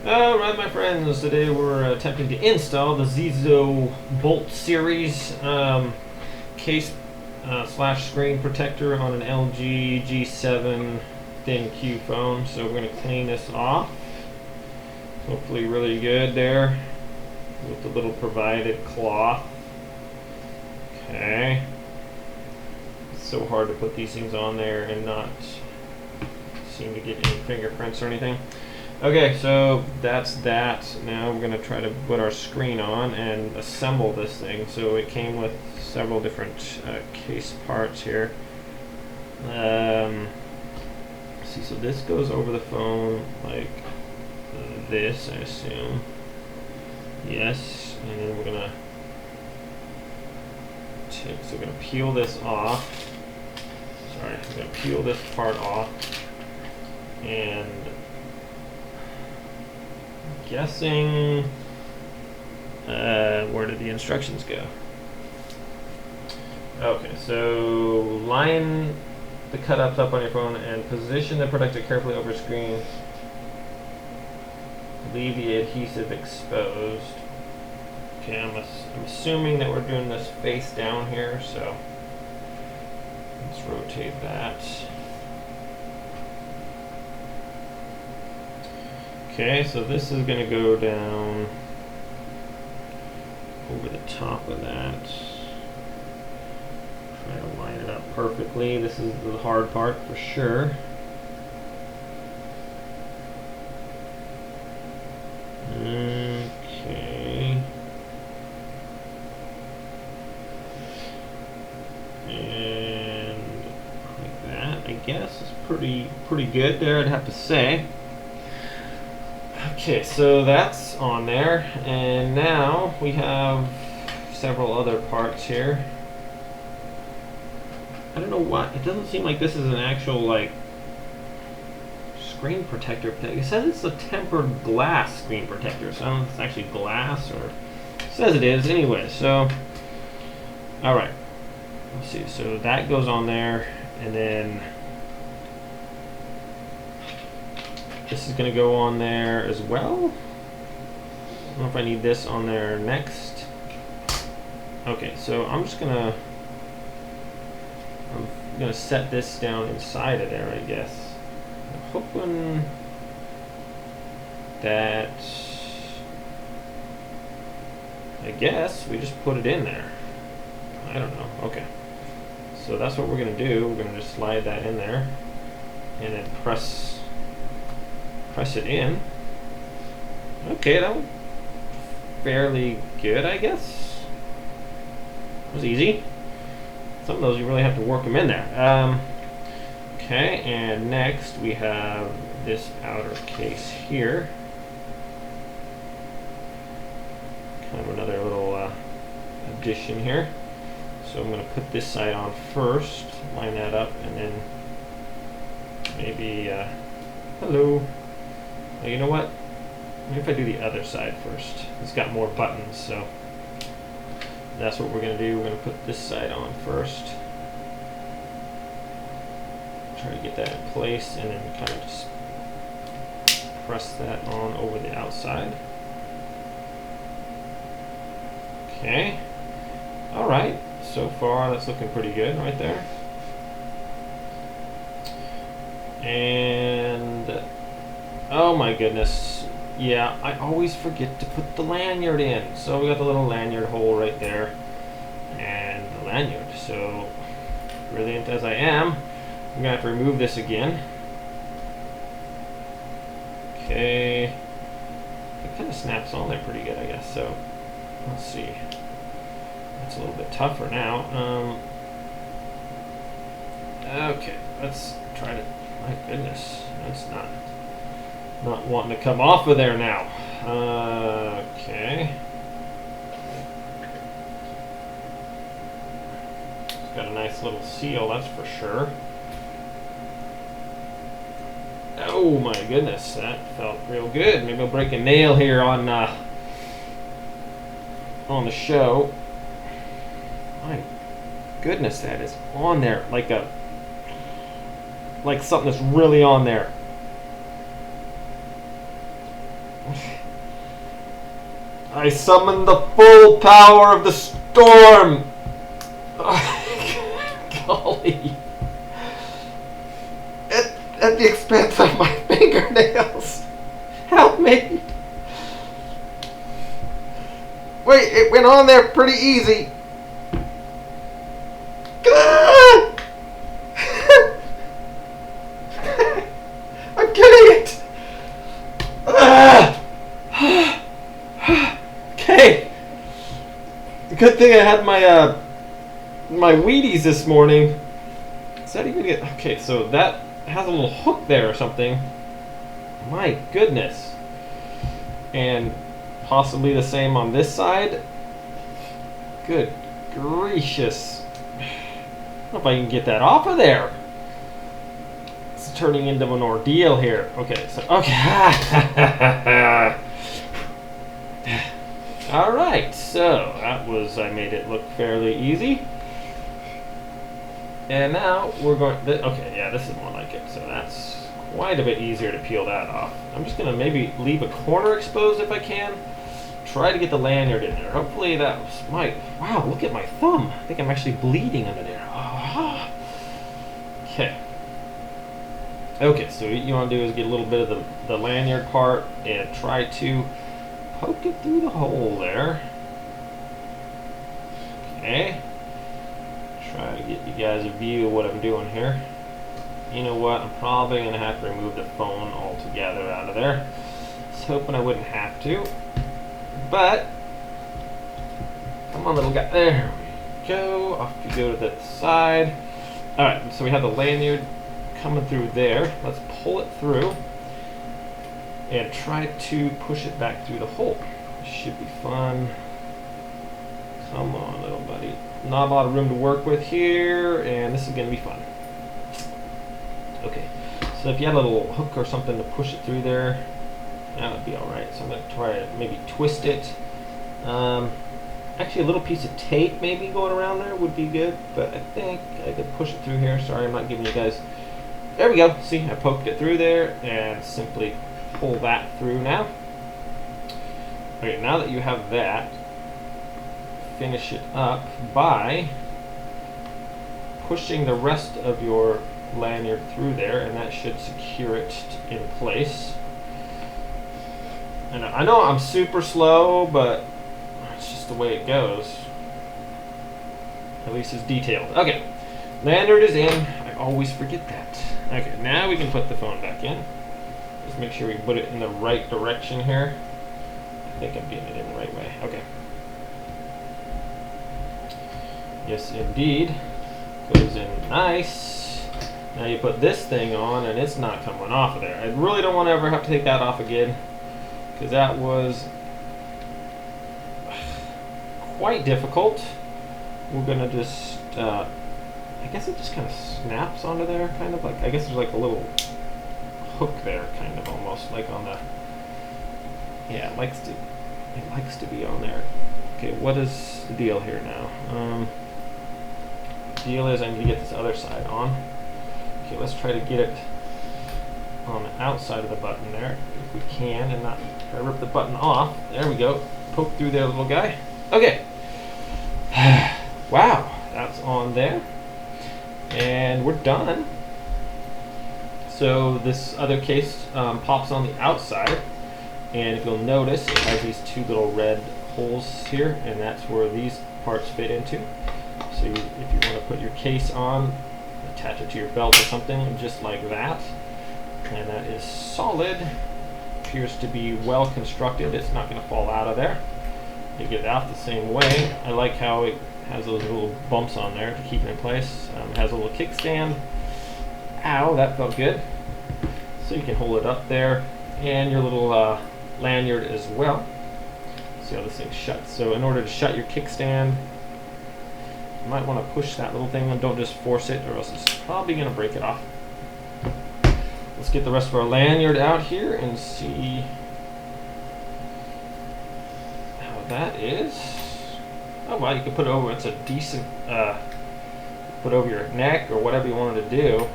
Alright, my friends, today we're attempting to install the Zizo Bolt series case slash screen protector on an LG G7 Thinq phone. So we're going to clean this off. Hopefully really good there with the little provided cloth. Okay. It's so hard to put these things on there and not seem to get any fingerprints or anything. Okay, so that's that. Now we're going to try to put our screen on and assemble this thing. So it came with several different case parts here. See, so this goes over the phone like this, I assume. Yes, and then we're going to peel this off. Sorry, I'm going to peel this part off, and guessing, where did the instructions go? Okay, so line the cut-ups up on your phone and position the protector carefully over screen. Leave the adhesive exposed. Okay, I'm assuming that we're doing this face down here, so let's rotate that. Okay, so this is going to go down over the top of that. Try to line it up perfectly. This is the hard part for sure. Okay. And like that, I guess, is pretty good there, I'd have to say. Okay, so that's on there, and now we have several other parts here. I don't know what, it doesn't seem like this is an actual, like, screen protector. It says it's a tempered glass screen protector, so I don't know if it's actually glass, or it says it is anyway. So, alright, let's see, so that goes on there, and then this is going to go on there as well. I don't know if I need this on there next. Okay, so I'm gonna set this down inside of there, I guess. I'm hoping that, I guess we just put it in there. I don't know. Okay, so that's what we're gonna do. We're gonna just slide that in there and then press it in. Okay, that was fairly good, I guess. It was easy. Some of those you really have to work them in there. Okay, and next we have this outer case here. Kind of another little addition here. So I'm going to put this side on first, line that up, and then maybe, hello. Well, you know what? Maybe if I do the other side first. It's got more buttons, so that's what we're going to do. We're going to put this side on first. Try to get that in place, and then kind of just press that on over the outside. Okay. Alright. So far, that's looking pretty good right there. And oh my goodness, yeah, I always forget to put the lanyard in. So we got the little lanyard hole right there, and the lanyard. So brilliant as I am, I'm gonna have to remove this again. Okay, it kind of snaps on there pretty good, I guess. So let's see, it's a little bit tougher now. Okay, let's try to, my goodness, that's not wanting to come off of there now. Okay. It's got a nice little seal, that's for sure. Oh my goodness, that felt real good. Maybe I'll break a nail here on the show. My goodness, that is on there like something that's really on there. I summon the full power of the storm. Golly. At the expense of my fingernails. Help me. Wait, it went on there pretty easy. I'm getting it. Okay. Good thing I had my my Wheaties this morning. Is that even good? Okay, so that has a little hook there or something. My goodness. And possibly the same on this side. Good gracious. I don't know if I can get that off of there. It's turning into an ordeal here. Okay, so okay. Alright, so that was, I made it look fairly easy. And now we're going, okay, yeah, this is more like it. So that's quite a bit easier to peel that off. I'm just going to maybe leave a corner exposed if I can. Try to get the lanyard in there. Hopefully that was my, wow, look at my thumb. I think I'm actually bleeding under there. Oh. Okay. Okay, so what you want to do is get a little bit of the lanyard part and try to poke it through the hole there. Okay. Try to get you guys a view of what I'm doing here. You know what? I'm probably going to have to remove the phone altogether out of there. I was hoping I wouldn't have to. But, come on little guy. There we go. Off you go to the side. Alright, so we have the lanyard coming through there. Let's pull it through and try to push it back through the hole. This should be fun. Come on, little buddy. Not a lot of room to work with here, and this is going to be fun. Okay, so if you had a little hook or something to push it through there, that would be alright. So I'm going to try to maybe twist it. Actually, a little piece of tape maybe going around there would be good, but I think I could push it through here. Sorry, I'm not giving you guys... There we go. See, I poked it through there, and simply pull that through now. Okay, now that you have that, finish it up by pushing the rest of your lanyard through there, and that should secure it in place. And I know I'm super slow, but it's just the way it goes. At least it's detailed. Okay, lanyard is in. I always forget that. Okay, now we can put the phone back in. Just make sure we put it in the right direction here. I think I'm getting it in the right way. Okay. Yes, indeed. Goes in nice. Now you put this thing on, and it's not coming off of there. I really don't want to ever have to take that off again, because that was quite difficult. We're gonna just, I guess it just kind of snaps onto there, kind of like, I guess there's like a little hook there, kind of almost like on the, yeah, it likes to be on there. Okay, what is the deal here now? Deal is I need to get this other side on. Okay, let's try to get it on the outside of the button there, if we can, and not try to rip the button off. There we go. Poke through there, little guy. Okay. Wow, that's on there. And we're done. So this other case pops on the outside, and if you'll notice, it has these two little red holes here, and that's where these parts fit into. So if you want to put your case on, attach it to your belt or something, just like that. And that is solid. Appears to be well constructed. It's not going to fall out of there. You get it out the same way. I like how it has those little bumps on there to keep it in place. It has a little kickstand. Ow, that felt good. So you can hold it up there, and your little lanyard as well. See how this thing shuts. So in order to shut your kickstand, you might want to push that little thing and don't just force it, or else it's probably going to break it off. Let's get the rest of our lanyard out here and see how that is. Oh wow, you can put it over, it's a decent, put over your neck or whatever you wanted to do.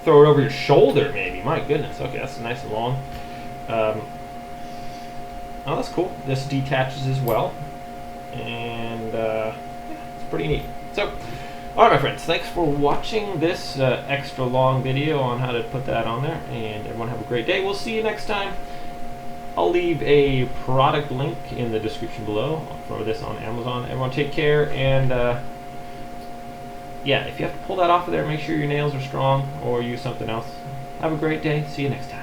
Throw it over your shoulder maybe, my goodness. Okay, that's nice and long. Oh, that's cool. This detaches as well, and yeah, it's pretty neat. So, alright my friends, thanks for watching this extra long video on how to put that on there, and everyone have a great day. We'll see you next time. I'll leave a product link in the description below for this on Amazon. Everyone take care, and yeah, if you have to pull that off of there, make sure your nails are strong or use something else. Have a great day. See you next time.